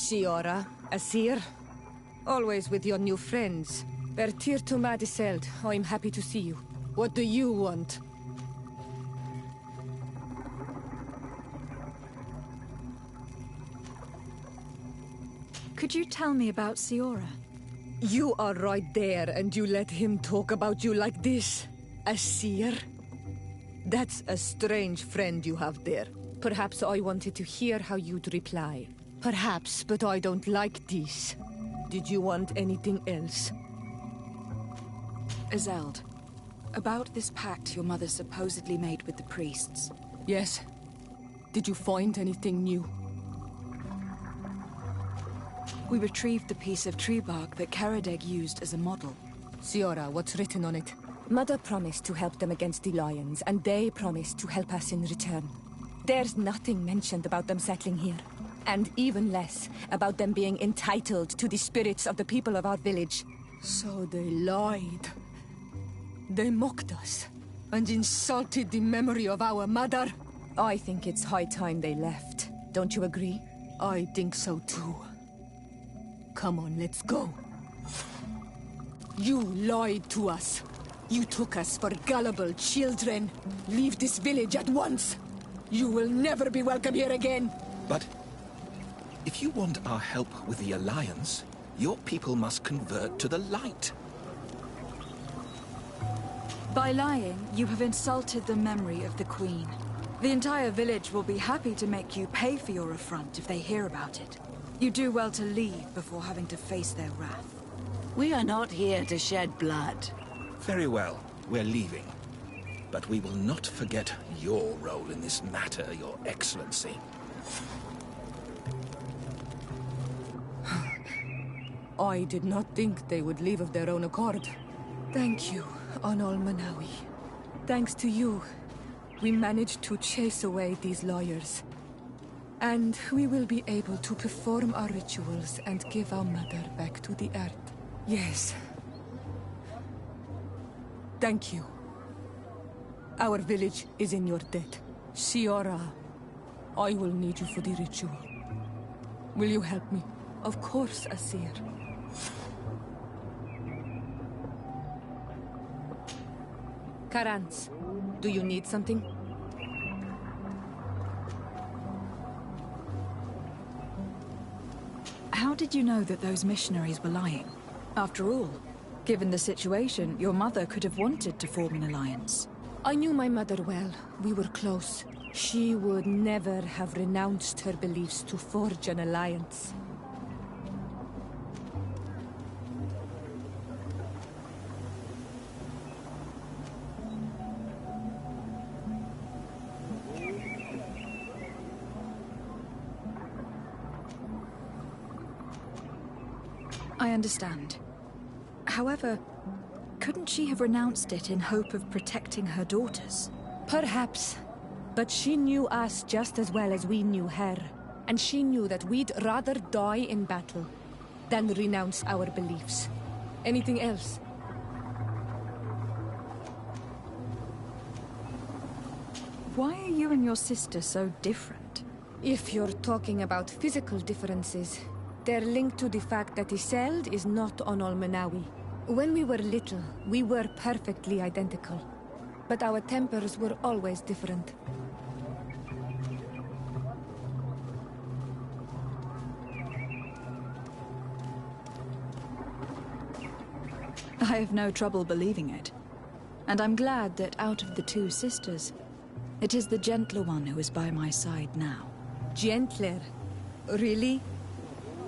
Siora, Asir. Always with your new friends. Bertir to Madiseld, I'm happy to see you. What do you want? Could you tell me about Siora? You are right there, and you let him talk about you like this? Asir? That's a strange friend you have there. Perhaps I wanted to hear how you'd reply. Perhaps, but I don't like this. Did you want anything else? Azeld, about this pact your mother supposedly made with the priests. Yes. Did you find anything new? We retrieved the piece of tree bark that Karadeg used as a model. Siora, what's written on it? Mother promised to help them against the lions, and they promised to help us in return. There's nothing mentioned about them settling here. And even less about them being entitled to the spirits of the people of our village. So they lied. They mocked us, and insulted the memory of our mother. I think it's high time they left. Don't you agree? I think so too. Come on, let's go. You lied to us. You took us for gullible children. Leave this village at once. You will never be welcome here again. But if you want our help with the Alliance, your people must convert to the light. By lying, you have insulted the memory of the Queen. The entire village will be happy to make you pay for your affront if they hear about it. You do well to leave before having to face their wrath. We are not here to shed blood. Very well, we're leaving. But we will not forget your role in this matter, Your Excellency. I did not think they would leave of their own accord. Thank you, Anol Manawi. Thanks to you, we managed to chase away these lawyers. And we will be able to perform our rituals and give our mother back to the earth. Yes. Thank you. Our village is in your debt. Siora, I will need you for the ritual. Will you help me? Of course, Asir. Karans, do you need something? How did you know that those missionaries were lying? After all, given the situation, your mother could have wanted to form an alliance. I knew my mother well. We were close. She would never have renounced her beliefs to forge an alliance. I understand. However, couldn't she have renounced it in hope of protecting her daughters? Perhaps. But she knew us just as well as we knew her. And she knew that we'd rather die in battle than renounce our beliefs. Anything else? Why are you and your sister so different? If you're talking about physical differences, they're linked to the fact that Iseld is not on Olmenawi. When we were little, we were perfectly identical. But our tempers were always different. I have no trouble believing it. And I'm glad that out of the two sisters, it is the gentler one who is by my side now. Gentler? Really?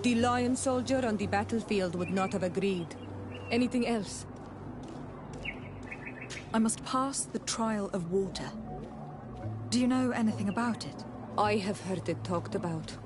The lion soldier on the battlefield would not have agreed. Anything else? I must pass the trial of water. Do you know anything about it? I have heard it talked about.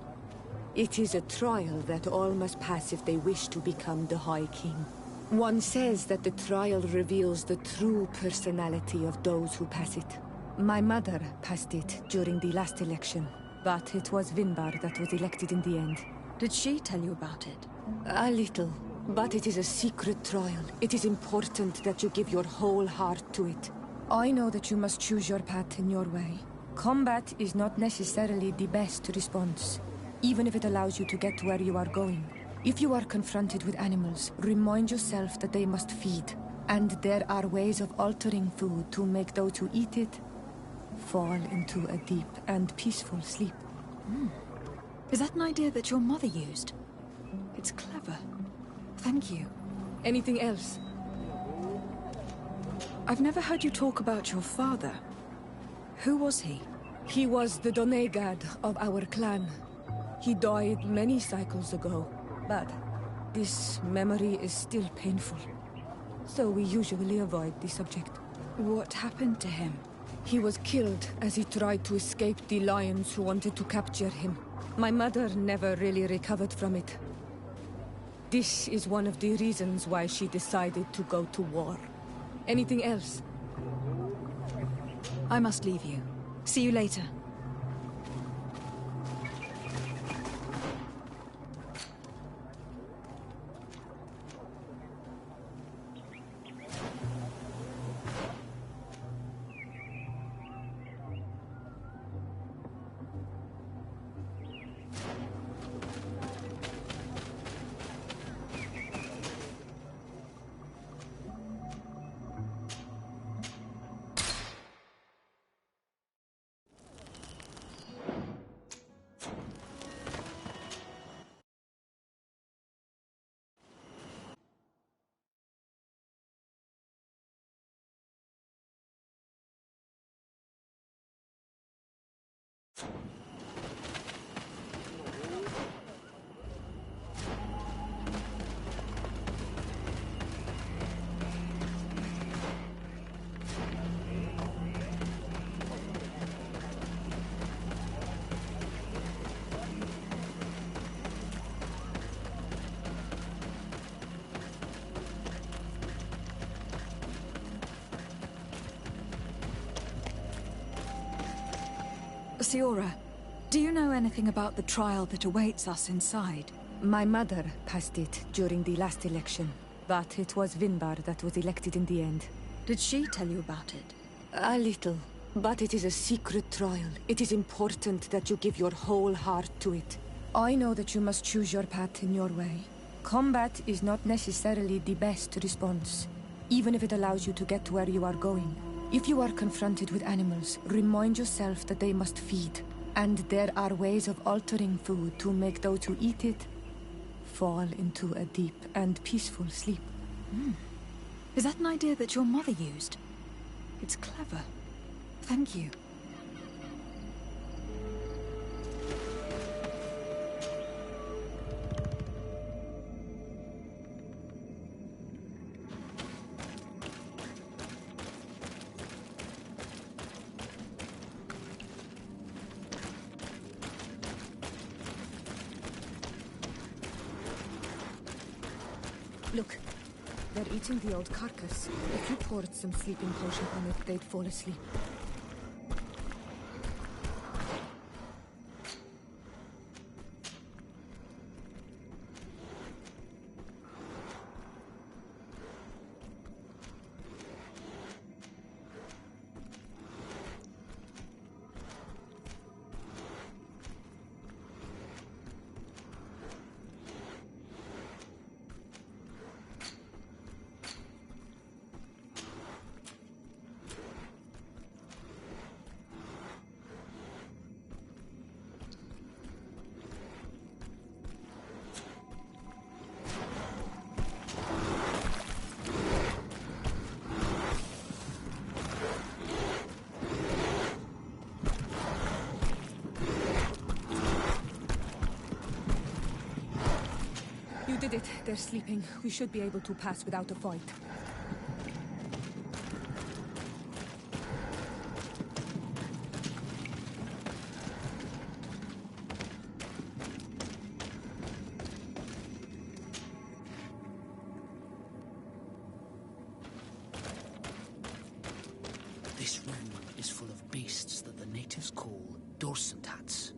It is a trial that all must pass if they wish to become the High King. One says that the trial reveals the true personality of those who pass it. My mother passed it during the last election, but it was Vinbar that was elected in the end. Did she tell you about it? A little, but it is a secret trial. It is important that you give your whole heart to it. I know that you must choose your path in your way. Combat is not necessarily the best response. even if it allows you to get to where you are going. If you are confronted with animals, remind yourself that they must feed. And there are ways of altering food to make those who eat it fall into a deep and peaceful sleep. Is that an idea that your mother used? It's clever. Thank you. Anything else? I've never heard you talk about your father. Who was he? He was the Donegad of our clan. He died many cycles ago, but this memory is still painful. So we usually avoid the subject. What happened to him? He was killed as he tried to escape the lions who wanted to capture him. My mother never really recovered from it. This is one of the reasons why she decided to go to war. Anything else? I must leave you. See you later. Siora, do you know anything about the trial that awaits us inside? My mother passed it during the last election, but it was Vinbar that was elected in the end. Did she tell you about it? A little, but it is a secret trial. It is important that you give your whole heart to it. I know that you must choose your path in your way. Combat is not necessarily the best response, even if it allows you to get to where you are going. If you are confronted with animals, remind yourself that they must feed. And there are ways of altering food to make those who eat it fall into a deep and peaceful sleep. Is that an idea that your mother used? It's clever. Thank you. Look, they're eating the old carcass. If you poured some sleeping potion on it, they'd fall asleep. You did it. They're sleeping. We should be able to pass without a fight. This room is full of beasts that the natives call dorsantats.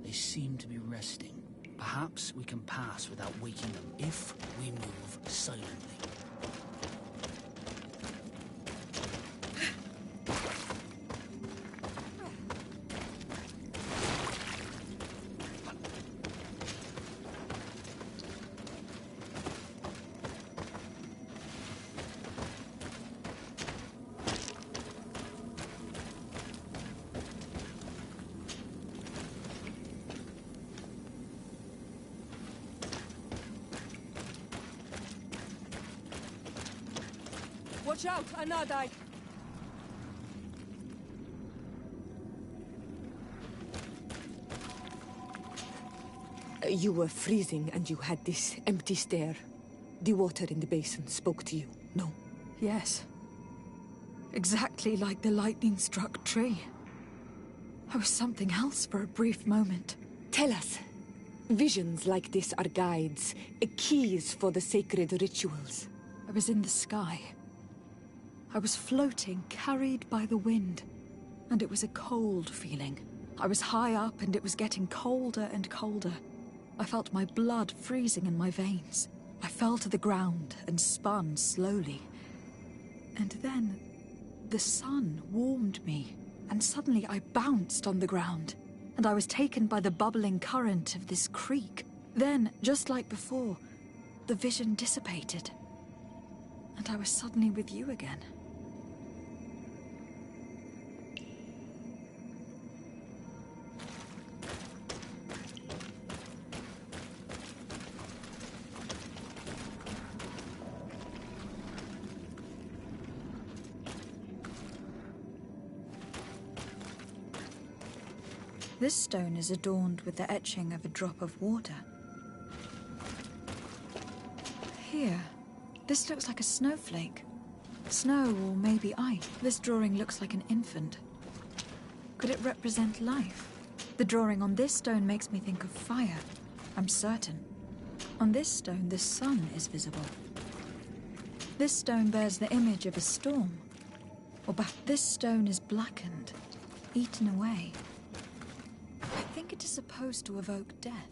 They seem to be resting. Perhaps we can pass without waking them if we move silently. Watch out, Anadai! You were freezing and you had this empty stare. The water in the basin spoke to you, no? Yes. Exactly like the lightning-struck tree. I was something else for a brief moment. Tell us. Visions like this are guides, keys for the sacred rituals. I was in the sky. I was floating, carried by the wind. And it was a cold feeling. I was high up and it was getting colder and colder. I felt my blood freezing in my veins. I fell to the ground and spun slowly. And then, the sun warmed me, and suddenly I bounced on the ground, and I was taken by the bubbling current of this creek. Then, just like before, the vision dissipated, and I was suddenly with you again. This stone is adorned with the etching of a drop of water. Here, this looks like a snowflake. Snow or maybe ice. This drawing looks like an infant. Could it represent life? The drawing on this stone makes me think of fire. I'm certain. On this stone, the sun is visible. This stone bears the image of a storm. Or this stone is blackened, eaten away. I think it is supposed to evoke death.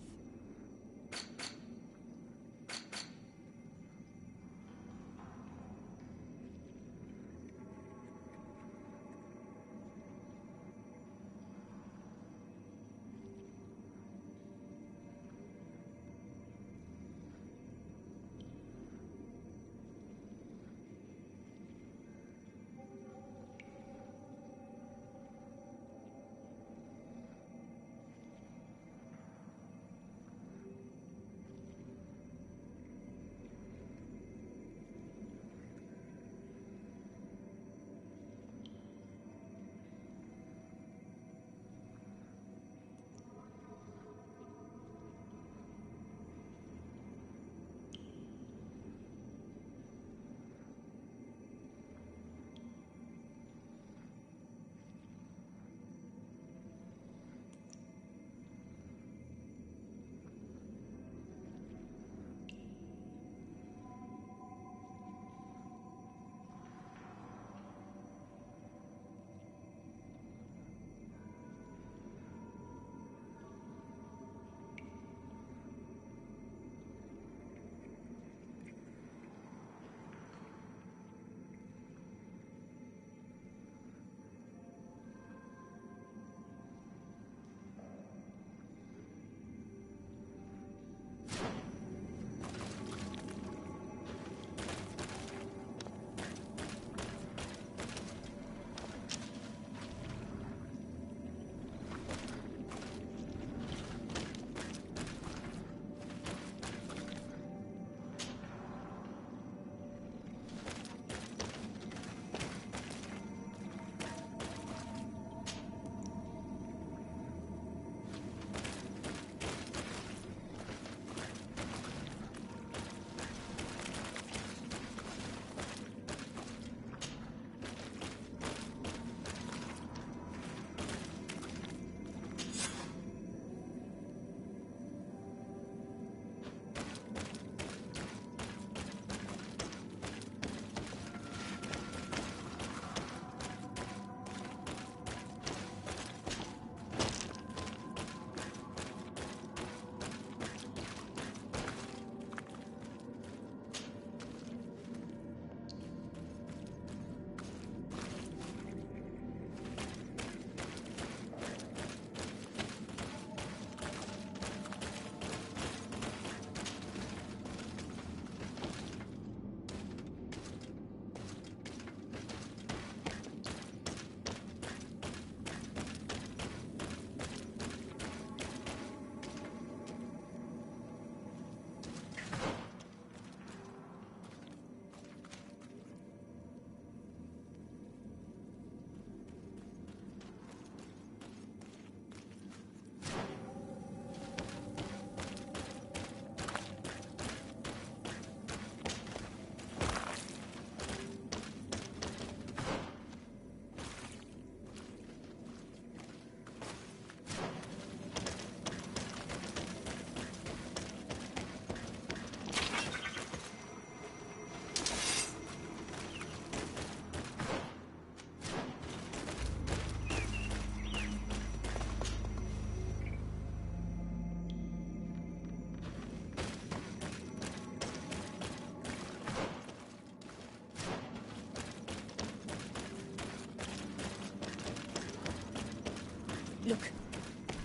Look,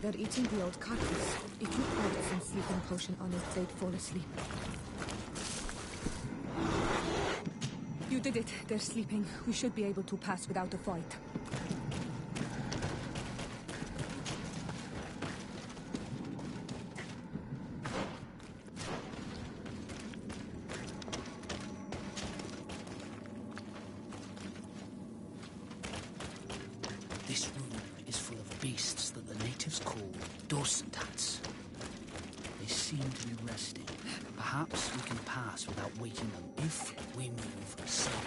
they're eating the old carcass. If you poured some sleeping potion on it, they'd fall asleep. You did it. They're sleeping. We should be able to pass without a fight. This room is full of beasts that the natives call dorsentats. They seem to be resting. Perhaps we can pass without waking them if we move slowly.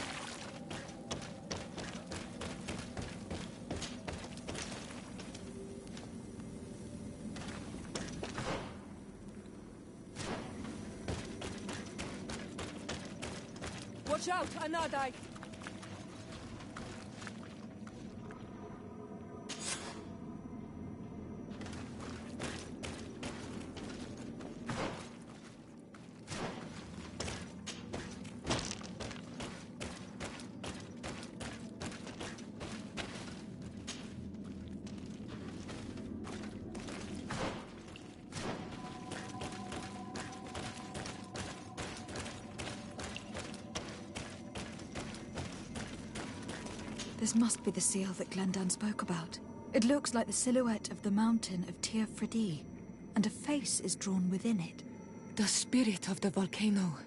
Watch out, Anadai! This must be the seal that Glendan spoke about. It looks like the silhouette of the mountain of Tir Fridi, and a face is drawn within it. The spirit of the volcano.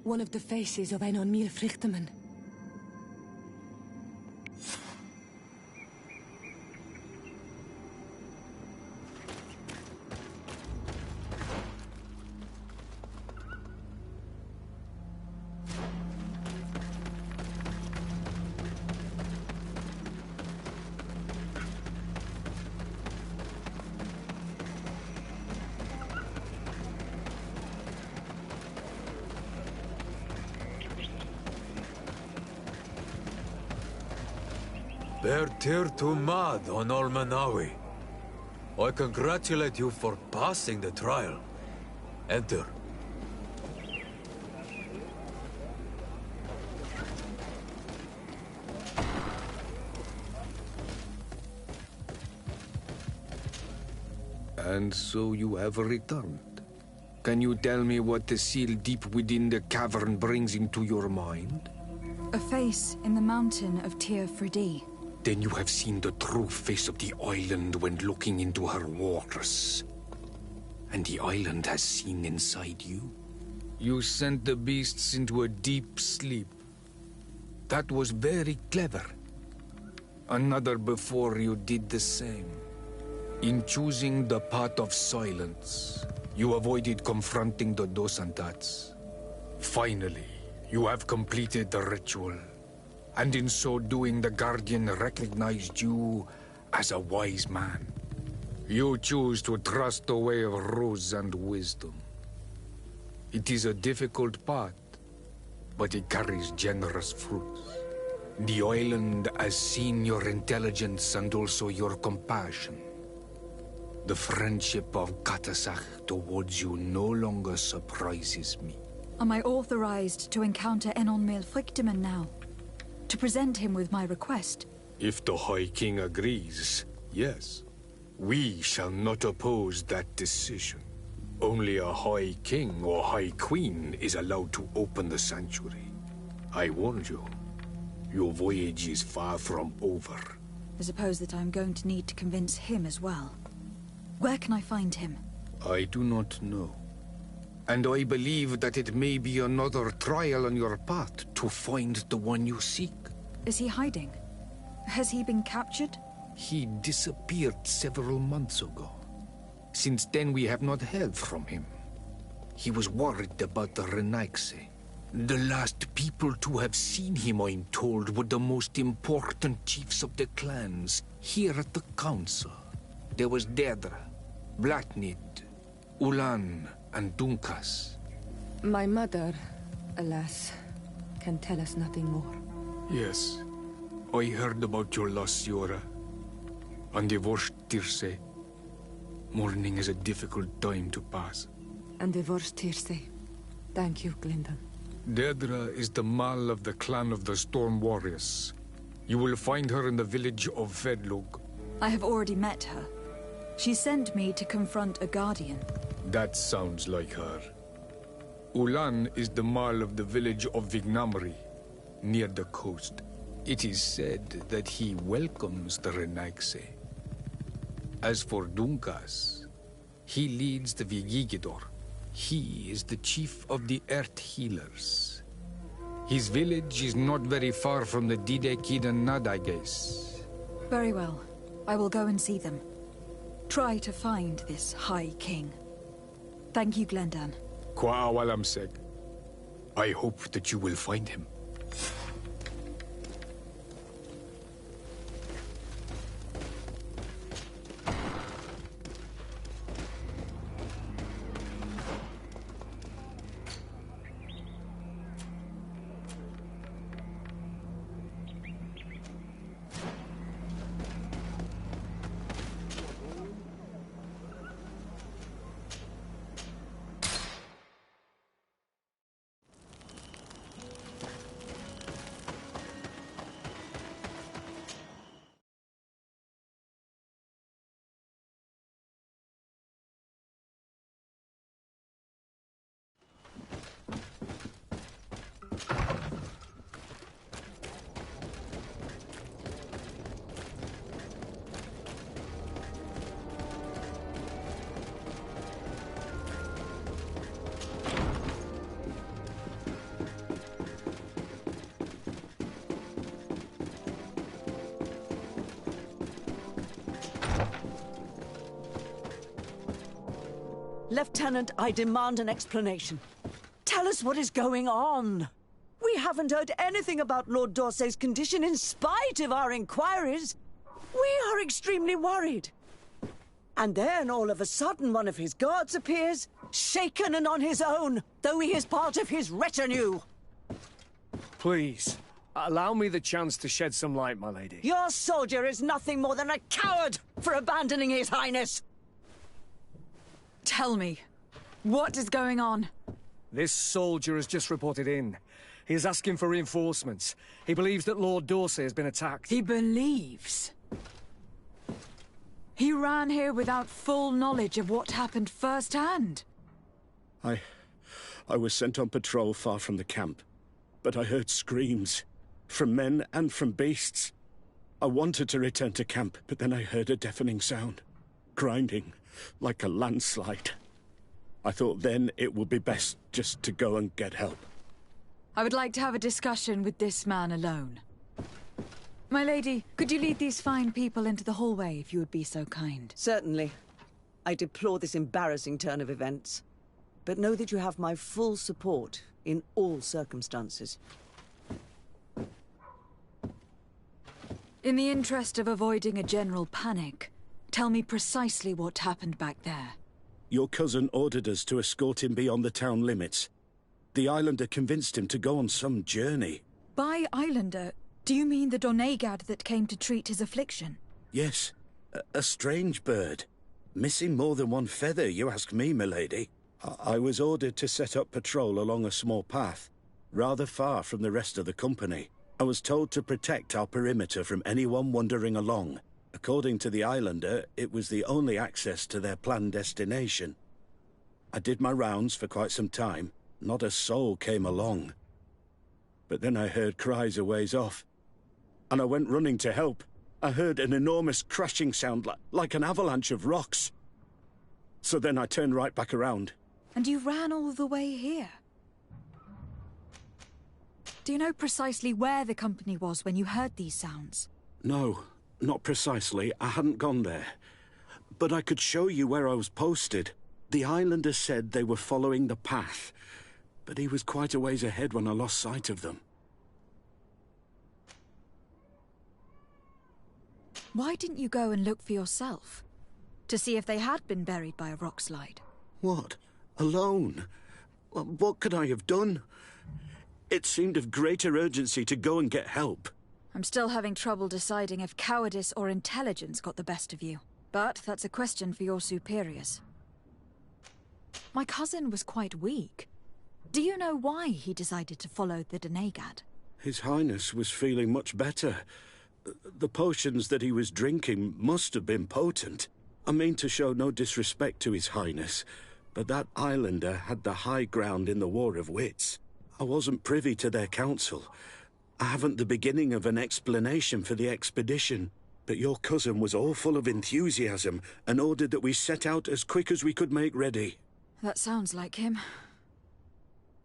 One of the faces of Einon Mir Frichtemann. Bertir to Mad on Olmanawi. I congratulate you for passing the trial. Enter. And so you have returned. Can you tell me what the seal deep within the cavern brings into your mind? A face in the mountain of Tir Fridi. Then you have seen the true face of the island when looking into her waters. And the island has seen inside you. You sent the beasts into a deep sleep. That was very clever. Another before you did the same. In choosing the path of silence, you avoided confronting the Dosantats. Finally, you have completed the ritual. And in so doing, the Guardian recognized you as a wise man. You choose to trust the way of rules and wisdom. It is a difficult path, but it carries generous fruits. The island has seen your intelligence and also your compassion. The friendship of Katasach towards you no longer surprises me. Am I authorized to encounter Einon Mir Frichtemann now? To present him with my request? If the High King agrees, yes. We shall not oppose that decision. Only a High King or High Queen is allowed to open the sanctuary. I warned you. Your voyage is far from over. I suppose that I'm going to need to convince him as well. Where can I find him? I do not know. And I believe that it may be another trial on your path to find the one you seek. Is he hiding? Has he been captured? He disappeared several months ago. Since then we have not heard from him. He was worried about the Renaigse. The last people to have seen him, I'm told, were the most important chiefs of the clans here at the council. There was Deirdre, Blatnid, Ulan, and Dunkas. My mother, alas, can tell us nothing more. Yes, I heard about your loss, Yora. And divorced Tirce. Mourning is a difficult time to pass. And divorced Tirce. Thank you, Glendan. Deirdre is the Mal of the clan of the Storm Warriors. You will find her in the village of Vedlug. I have already met her. She sent me to confront a guardian. That sounds like her. Ulan is the Marl of the village of Vignamri, near the coast. It is said that he welcomes the Renaigse. As for Dunkas, he leads the Vigigidor. He is the chief of the Earth Healers. His village is not very far from the Didekidanad, I guess. Very well. I will go and see them. Try to find this High King. Thank you, Glendan. Kwa'awalamseg. I hope that you will find him. Lieutenant, I demand an explanation. Tell us what is going on. We haven't heard anything about Lord Dorsey's condition in spite of our inquiries. We are extremely worried. And then, all of a sudden, one of his guards appears, shaken and on his own, though he is part of his retinue. Please, allow me the chance to shed some light, my lady. Your soldier is nothing more than a coward for abandoning his highness. Tell me, what is going on? This soldier has just reported in. He is asking for reinforcements. He believes that Lord Dorsey has been attacked. He believes? He ran here without full knowledge of what happened firsthand. I was sent on patrol far from the camp, but I heard screams, from men and from beasts. I wanted to return to camp, but then I heard a deafening sound, grinding, like a landslide. I thought then it would be best just to go and get help. I would like to have a discussion with this man alone. My lady, could you lead these fine people into the hallway if you would be so kind? Certainly. I deplore this embarrassing turn of events, but know that you have my full support in all circumstances. In the interest of avoiding a general panic, tell me precisely what happened back there. Your cousin ordered us to escort him beyond the town limits. The Islander convinced him to go on some journey. By Islander, do you mean the Doneigad that came to treat his affliction? Yes, a strange bird. Missing more than one feather, you ask me, milady. I was ordered to set up patrol along a small path, rather far from the rest of the company. I was told to protect our perimeter from anyone wandering along. According to the Islander, it was the only access to their planned destination. I did my rounds for quite some time. Not a soul came along. But then I heard cries a ways off, and I went running to help. I heard an enormous crashing sound like an avalanche of rocks. So then I turned right back around. And you ran all the way here? Do you know precisely where the company was when you heard these sounds? No, not precisely. I hadn't gone there. But I could show you where I was posted. The Islander said they were following the path, but he was quite a ways ahead when I lost sight of them. Why didn't you go and look for yourself? To see if they had been buried by a rock slide? What? Alone? What could I have done? It seemed of greater urgency to go and get help. I'm still having trouble deciding if cowardice or intelligence got the best of you. But that's a question for your superiors. My cousin was quite weak. Do you know why he decided to follow the Doneigad? His Highness was feeling much better. The potions that he was drinking must have been potent. I mean to show no disrespect to His Highness, but that islander had the high ground in the War of Wits. I wasn't privy to their counsel. I haven't the beginning of an explanation for the expedition, but your cousin was all full of enthusiasm and ordered that we set out as quick as we could make ready. That sounds like him.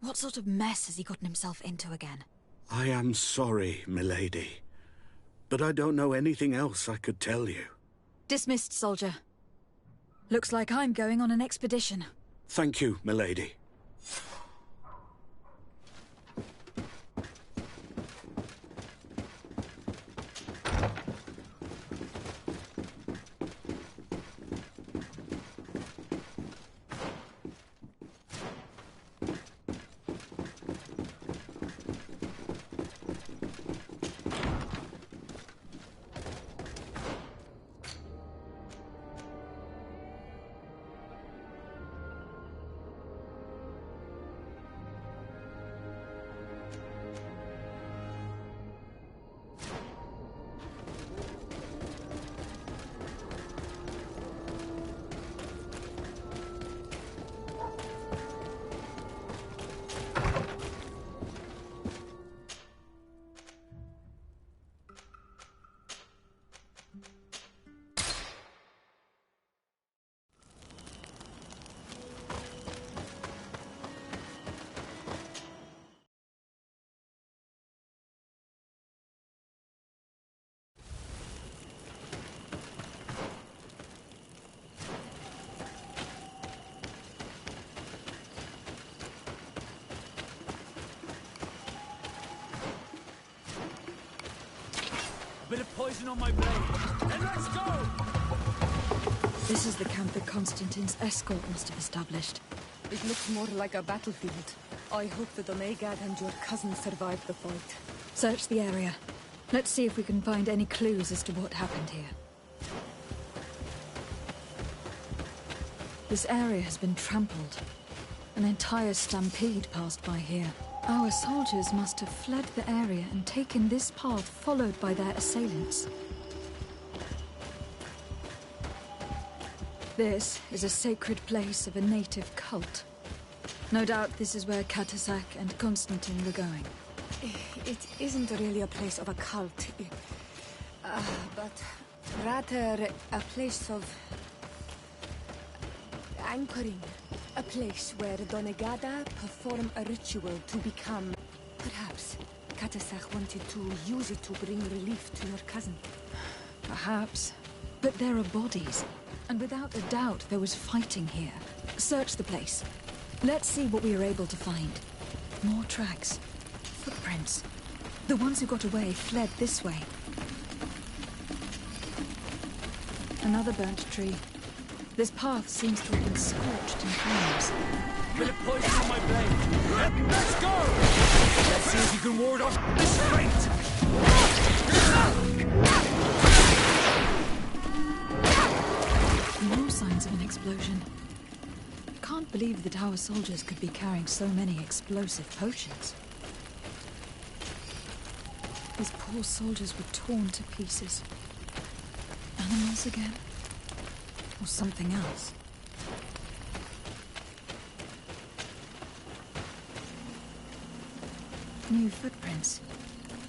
What sort of mess has he gotten himself into again? I am sorry, milady, but I don't know anything else I could tell you. Dismissed, soldier. Looks like I'm going on an expedition. Thank you, milady. Bit of poison on my blade, and let's go! This is the camp that Constantine's escort must have established. It looks more like a battlefield. I hope that Onegad and your cousin survived the fight. Search the area. Let's see if we can find any clues as to what happened here. This area has been trampled. An entire stampede passed by here. Our soldiers must have fled the area and taken this path followed by their assailants. This is a sacred place of a native cult. No doubt this is where Katasak and Constantine were going. It isn't really a place of a cult, but rather a place of anchoring. A place where Donegada perform a ritual to become... Perhaps Katasak wanted to use it to bring relief to your cousin. Perhaps. But there are bodies. And without a doubt there was fighting here. Search the place. Let's see what we are able to find. More tracks. Footprints. The ones who got away fled this way. Another burnt tree. This path seems to have been scorched in flames. Bit of poison on my blade. Let's go! Let's see if you can ward off this fate! More signs of an explosion. I can't believe that our soldiers could be carrying so many explosive potions. These poor soldiers were torn to pieces. Animals again? Or something else? New footprints.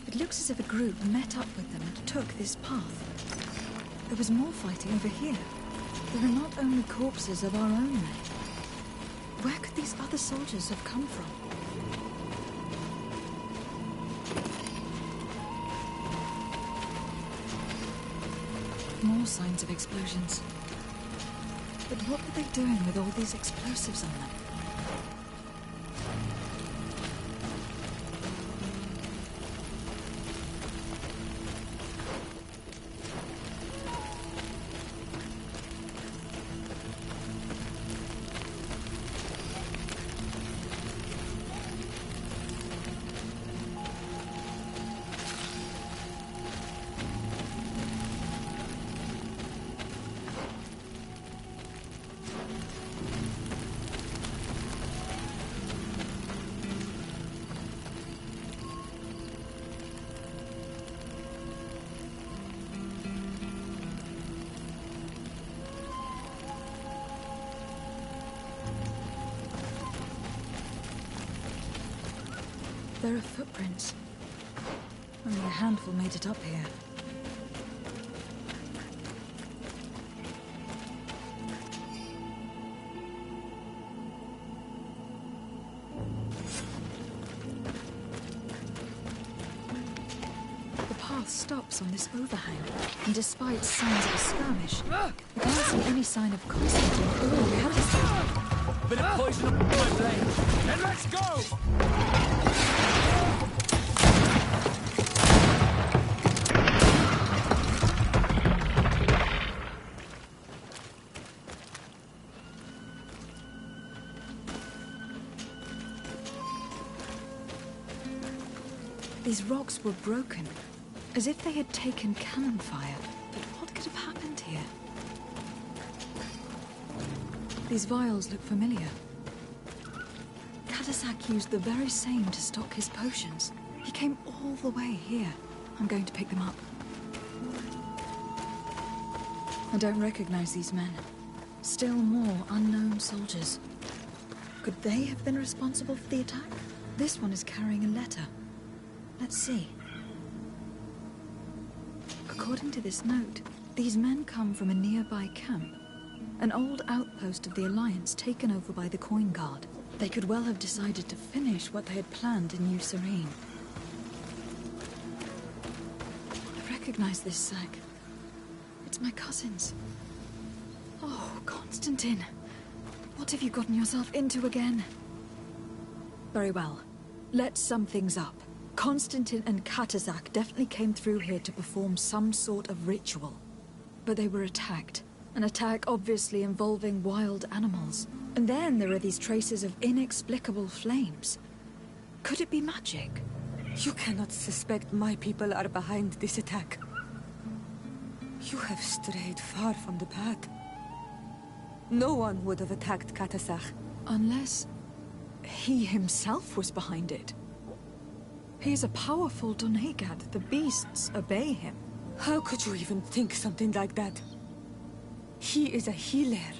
It looks as if a group met up with them and took this path. There was more fighting over here. There are not only corpses of our own men. Where could these other soldiers have come from? More signs of explosions. But what were they doing with all these explosives on them? There are footprints. Only a handful made it up here. The path stops on this overhang, and despite signs of a skirmish, I can't see any sign of Constantine or Catasar. Bit of poison up my blade. Then let's go! These rocks were broken, as if they had taken cannon fire. But what could have happened here? These vials look familiar. Catasar used the very same to stock his potions. He came all the way here. I'm going to pick them up. I don't recognize these men. Still more unknown soldiers. Could they have been responsible for the attack? This one is carrying a letter. Let's see. According to this note, these men come from a nearby camp. An old outpost of the Alliance taken over by the Coin Guard. They could well have decided to finish what they had planned in New Serene. I recognize this sack. It's my cousin's. Oh, Constantine. What have you gotten yourself into again? Very well. Let's sum things up. Constantine and Catasar definitely came through here to perform some sort of ritual. But they were attacked. An attack obviously involving wild animals. And then there are these traces of inexplicable flames. Could it be magic? You cannot suspect my people are behind this attack. You have strayed far from the path. No one would have attacked Catasar. Unless he himself was behind it. He is a powerful Donegad. The beasts obey him. How could you even think something like that? He is a healer.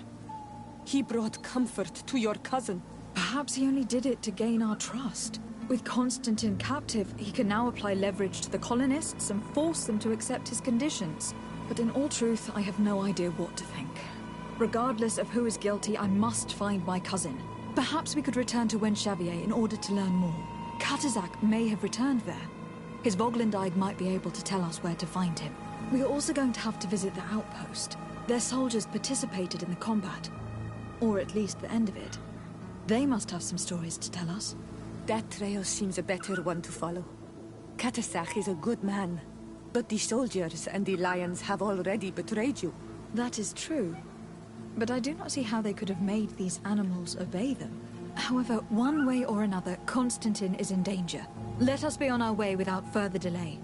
He brought comfort to your cousin. Perhaps he only did it to gain our trust. With Constantine captive, he can now apply leverage to the colonists and force them to accept his conditions. But in all truth, I have no idea what to think. Regardless of who is guilty, I must find my cousin. Perhaps we could return to Wenxavier in order to learn more. Catasar may have returned there. His Voglendide might be able to tell us where to find him. We are also going to have to visit the outpost. Their soldiers participated in the combat. Or at least the end of it. They must have some stories to tell us. That trail seems a better one to follow. Catasar is a good man. But the soldiers and the lions have already betrayed you. That is true. But I do not see how they could have made these animals obey them. However, one way or another, Constantine is in danger. Let us be on our way without further delay.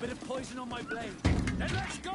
Bit of poison on my blade. Then let's go!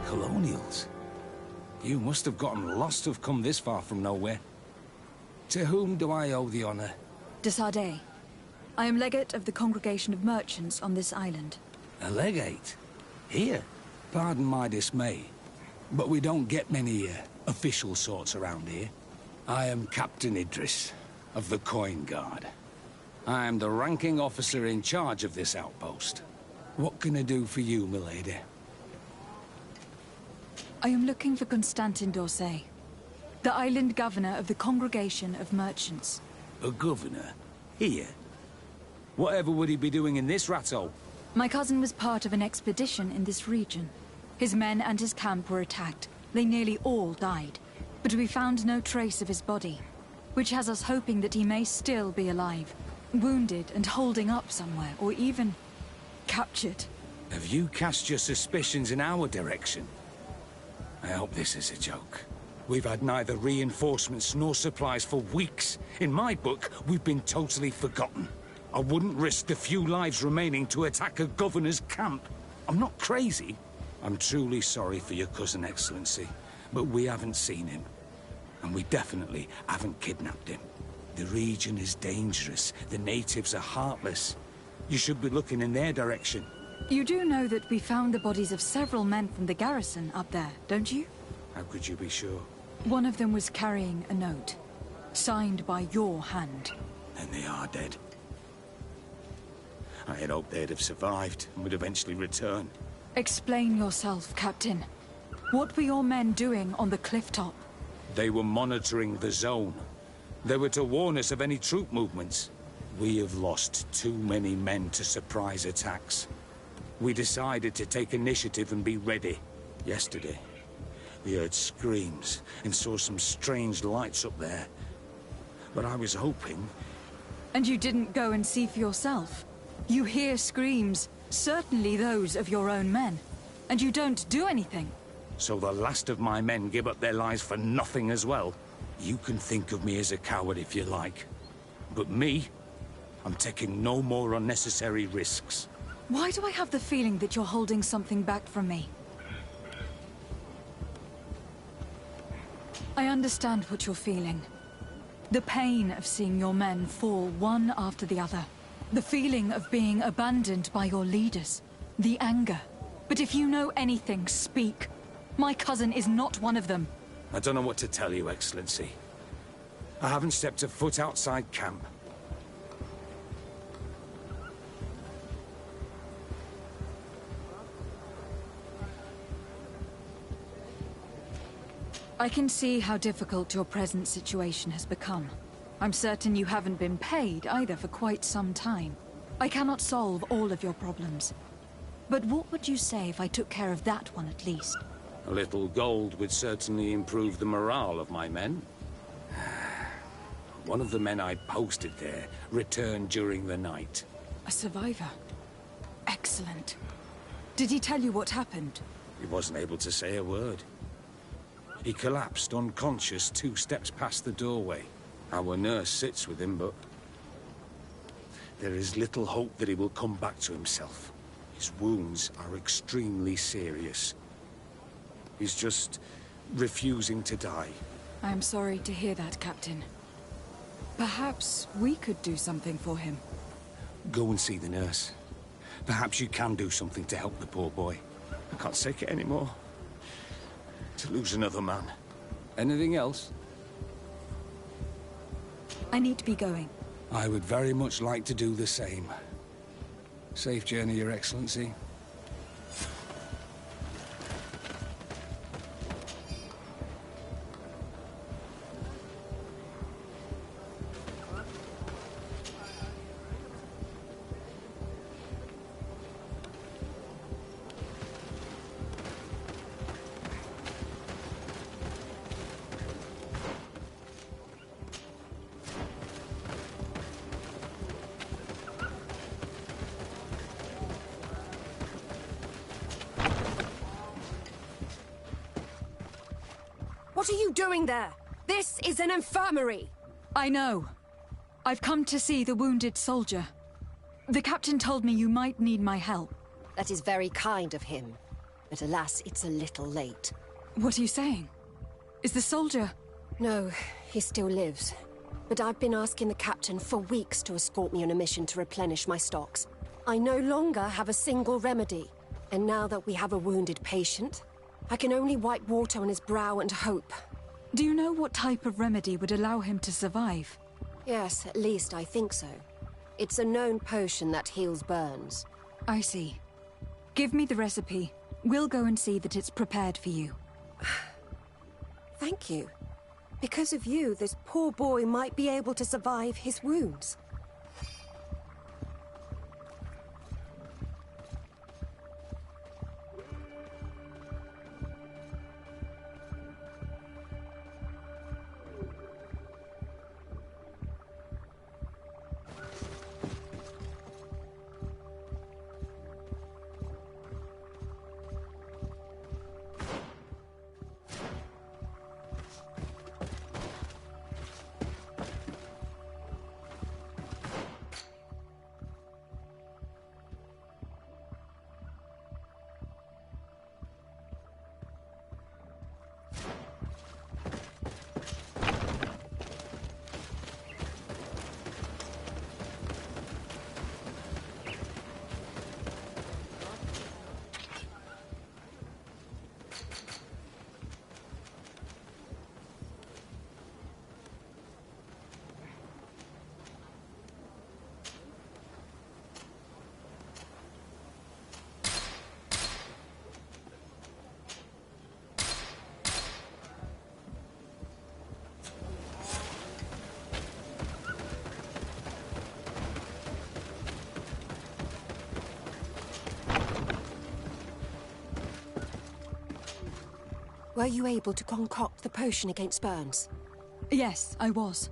Colonials? You must have gotten lost to have come this far from nowhere. To whom do I owe the honor? De Sardet. I am legate of the Congregation of Merchants on this island. A legate? Here? Pardon my dismay, but we don't get many official sorts around here. I am Captain Idris, of the Coin Guard. I am the ranking officer in charge of this outpost. What can I do for you, milady? I am looking for Constantin d'Orsay, the island governor of the Congregation of Merchants. A governor? Here? Whatever would he be doing in this rattle? My cousin was part of an expedition in this region. His men and his camp were attacked. They nearly all died. But we found no trace of his body, which has us hoping that he may still be alive, wounded and holding up somewhere, or even captured. Have you cast your suspicions in our direction? I hope this is a joke. We've had neither reinforcements nor supplies for weeks. In my book, we've been totally forgotten. I wouldn't risk the few lives remaining to attack a governor's camp. I'm not crazy. I'm truly sorry for your cousin, Excellency, but we haven't seen him. And we definitely haven't kidnapped him. The region is dangerous. The natives are heartless. You should be looking in their direction. You do know that we found the bodies of several men from the garrison up there, don't you? How could you be sure? One of them was carrying a note, signed by your hand. Then they are dead. I had hoped they'd have survived and would eventually return. Explain yourself, Captain. What were your men doing on the cliff top? They were monitoring the zone. They were to warn us of any troop movements. We have lost too many men to surprise attacks. We decided to take initiative and be ready. Yesterday, we heard screams and saw some strange lights up there. But I was hoping... And you didn't go and see for yourself? You hear screams, certainly those of your own men, and you don't do anything? So the last of my men give up their lives for nothing as well? You can think of me as a coward if you like. But me? I'm taking no more unnecessary risks. Why do I have the feeling that you're holding something back from me? I understand what you're feeling. The pain of seeing your men fall one after the other. The feeling of being abandoned by your leaders. The anger. But if you know anything, speak. My cousin is not one of them. I don't know what to tell you, Excellency. I haven't stepped a foot outside camp. I can see how difficult your present situation has become. I'm certain you haven't been paid either for quite some time. I cannot solve all of your problems. But what would you say if I took care of that one at least? A little gold would certainly improve the morale of my men. One of the men I posted there returned during the night. A survivor? Excellent. Did he tell you what happened? He wasn't able to say a word. He collapsed unconscious 2 steps past the doorway. Our nurse sits with him, but there is little hope that he will come back to himself. His wounds are extremely serious. He's just refusing to die. I am sorry to hear that, Captain. Perhaps we could do something for him. Go and see the nurse. Perhaps you can do something to help the poor boy. I can't take it anymore. To lose another man. Anything else? I need to be going. I would very much like to do the same. Safe journey, Your Excellency. What are you doing there? This is an infirmary! I know. I've come to see the wounded soldier. The captain told me you might need my help. That is very kind of him. But alas, it's a little late. What are you saying? Is the soldier... No, he still lives. But I've been asking the captain for weeks to escort me on a mission to replenish my stocks. I no longer have a single remedy. And now that we have a wounded patient, I can only wipe water on his brow and hope. Do you know what type of remedy would allow him to survive? Yes, at least I think so. It's a known potion that heals burns. I see. Give me the recipe. We'll go and see that it's prepared for you. Thank you. Because of you, this poor boy might be able to survive his wounds. Were you able to concoct the potion against burns? Yes, I was.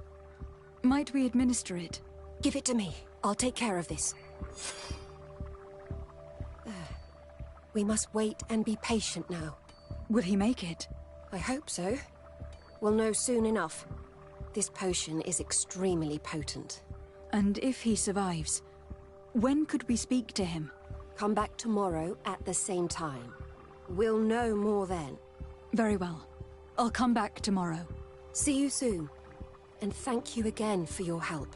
Might we administer it? Give it to me. I'll take care of this. We must wait and be patient now. Will he make it? I hope so. We'll know soon enough. This potion is extremely potent. And if he survives, when could we speak to him? Come back tomorrow at the same time. We'll know more then. Very well. I'll come back tomorrow. See you soon. And thank you again for your help.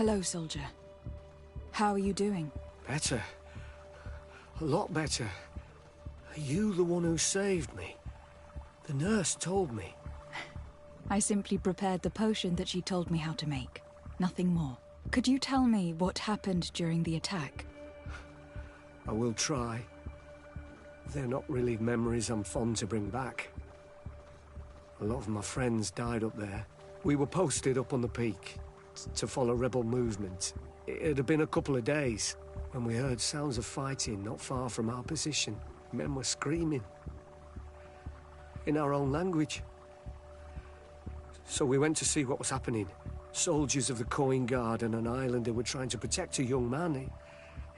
Hello, soldier. How are you doing? Better. A lot better. Are you the one who saved me? The nurse told me. I simply prepared the potion that she told me how to make. Nothing more. Could you tell me what happened during the attack? I will try. They're not really memories I'm fond to bring back. A lot of my friends died up there. We were posted up on the peak to follow rebel movement. It had been a couple of days when we heard sounds of fighting not far from our position. Men were screaming in our own language. So we went to see what was happening. Soldiers of the Coin Guard and an islander were trying to protect a young man.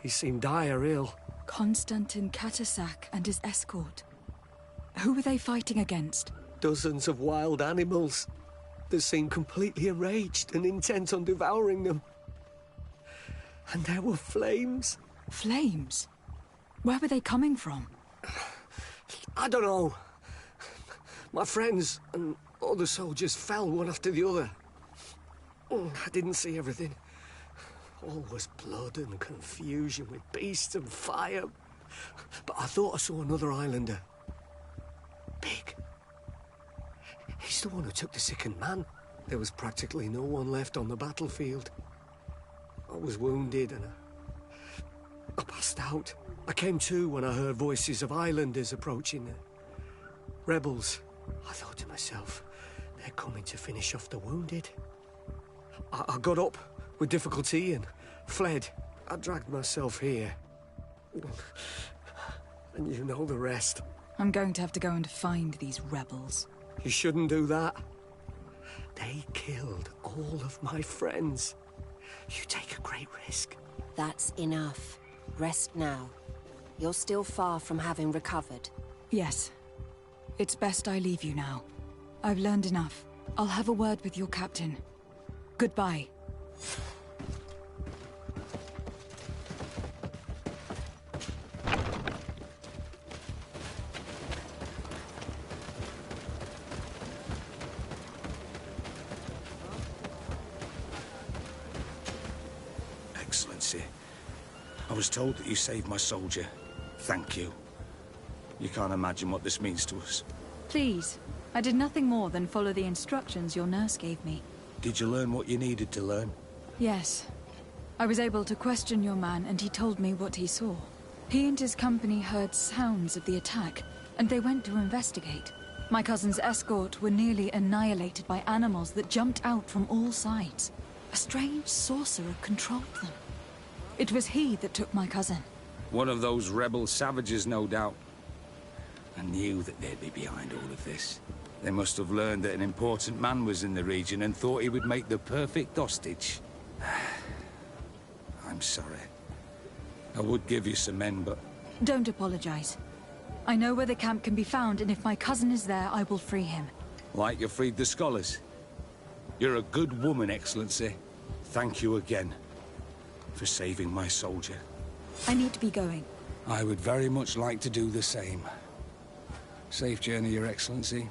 He seemed dire ill. Konstantin Katasak and his escort. Who were they fighting against? Dozens of wild animals. They seemed completely enraged and intent on devouring them. And there were flames. Flames? Where were they coming from? I don't know. My friends and other soldiers fell one after the other. I didn't see everything. All was blood and confusion with beasts and fire. But I thought I saw another islander. Big. He's the one who took the sickened man. There was practically no one left on the battlefield. I was wounded and I passed out. I came to when I heard voices of islanders approaching. Rebels. I thought to myself, they're coming to finish off the wounded. I got up with difficulty and fled. I dragged myself here. And you know the rest. I'm going to have to go and find these rebels. You shouldn't do that. They killed all of my friends. You take a great risk. That's enough. Rest now. You're still far from having recovered. Yes. It's best I leave you now. I've learned enough. I'll have a word with your captain. Goodbye. Excellency, I was told that you saved my soldier. Thank you. You can't imagine what this means to us. Please. I did nothing more than follow the instructions your nurse gave me. Did you learn what you needed to learn? Yes. I was able to question your man, and he told me what he saw. He and his company heard sounds of the attack, and they went to investigate. My cousin's escort were nearly annihilated by animals that jumped out from all sides. A strange sorcerer controlled them. It was he that took my cousin. One of those rebel savages, no doubt. I knew that they'd be behind all of this. They must have learned that an important man was in the region and thought he would make the perfect hostage. I'm sorry. I would give you some men, but... Don't apologize. I know where the camp can be found, and if my cousin is there, I will free him. Like you freed the scholars. You're a good woman, Excellency. Thank you again for saving my soldier. I need to be going. I would very much like to do the same. Safe journey, Your Excellency.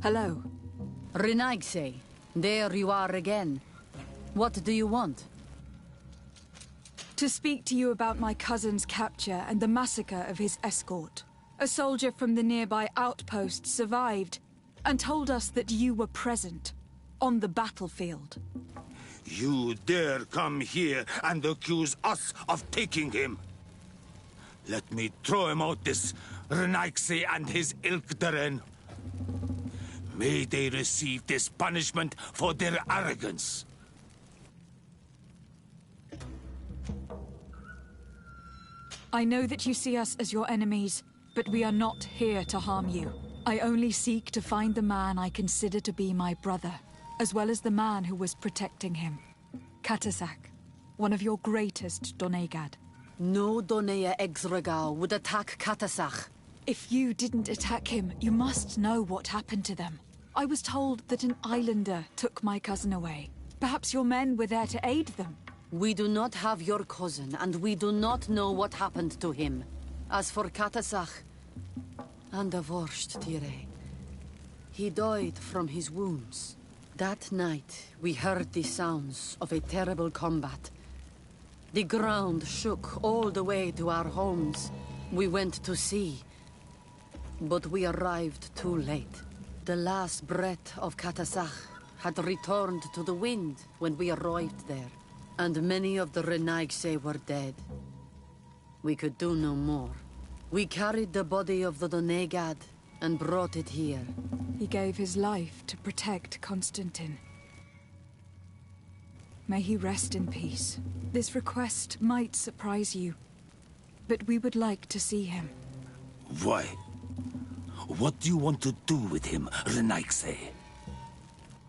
Hello. Renaigse, there you are again. What do you want? To speak to you about my cousin's capture and the massacre of his escort. A soldier from the nearby outpost survived and told us that you were present on the battlefield. You dare come here and accuse us of taking him? Let me throw him out this Renaigse and his Ilkdaren. May they receive this punishment for their arrogance. I know that you see us as your enemies, but we are not here to harm you. I only seek to find the man I consider to be my brother, as well as the man who was protecting him. Katasak, one of your greatest Donegad. No Donea Exregao would attack Katasak. If you didn't attack him, you must know what happened to them. I was told that an islander took my cousin away. Perhaps your men were there to aid them. We do not have your cousin, and we do not know what happened to him. As for Katasak, and the Vorst Tire, he died from his wounds. That night, we heard the sounds of a terrible combat. The ground shook all the way to our homes. We went to see, but we arrived too late. The last breath of Katasak had returned to the wind when we arrived there, and many of the Renaigse were dead. We could do no more. We carried the body of the Donegad and brought it here. He gave his life to protect Constantine. May he rest in peace. This request might surprise you, but we would like to see him. Why? What do you want to do with him, Renaigse?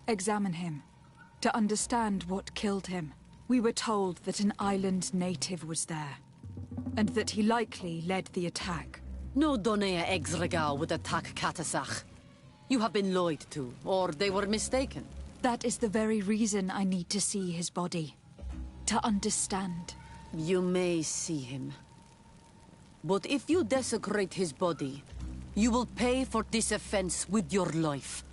Examine him, to understand what killed him. We were told that an island native was there, and that he likely led the attack. No Donea Exregao would attack Katasak. You have been lied to, or they were mistaken. That is the very reason I need to see his body. To understand. You may see him. But if you desecrate his body, you will pay for this offense with your life.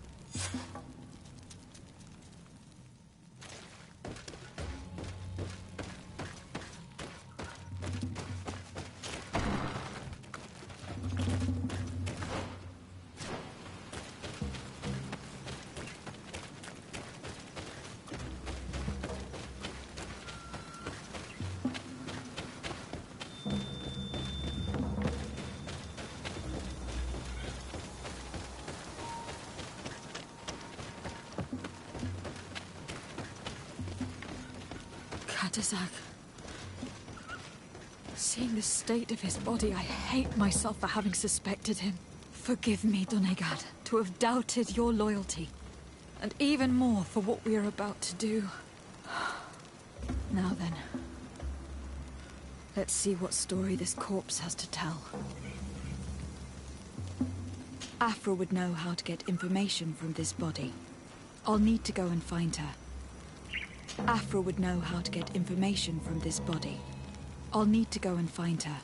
Katasak. Seeing the state of his body, I hate myself for having suspected him. Forgive me, Donegad, to have doubted your loyalty. And even more for what we are about to do. Now then. Let's see what story this corpse has to tell. Afra would know how to get information from this body. I'll need to go and find her. Afra would know how to get information from this body. I'll need to go and find her.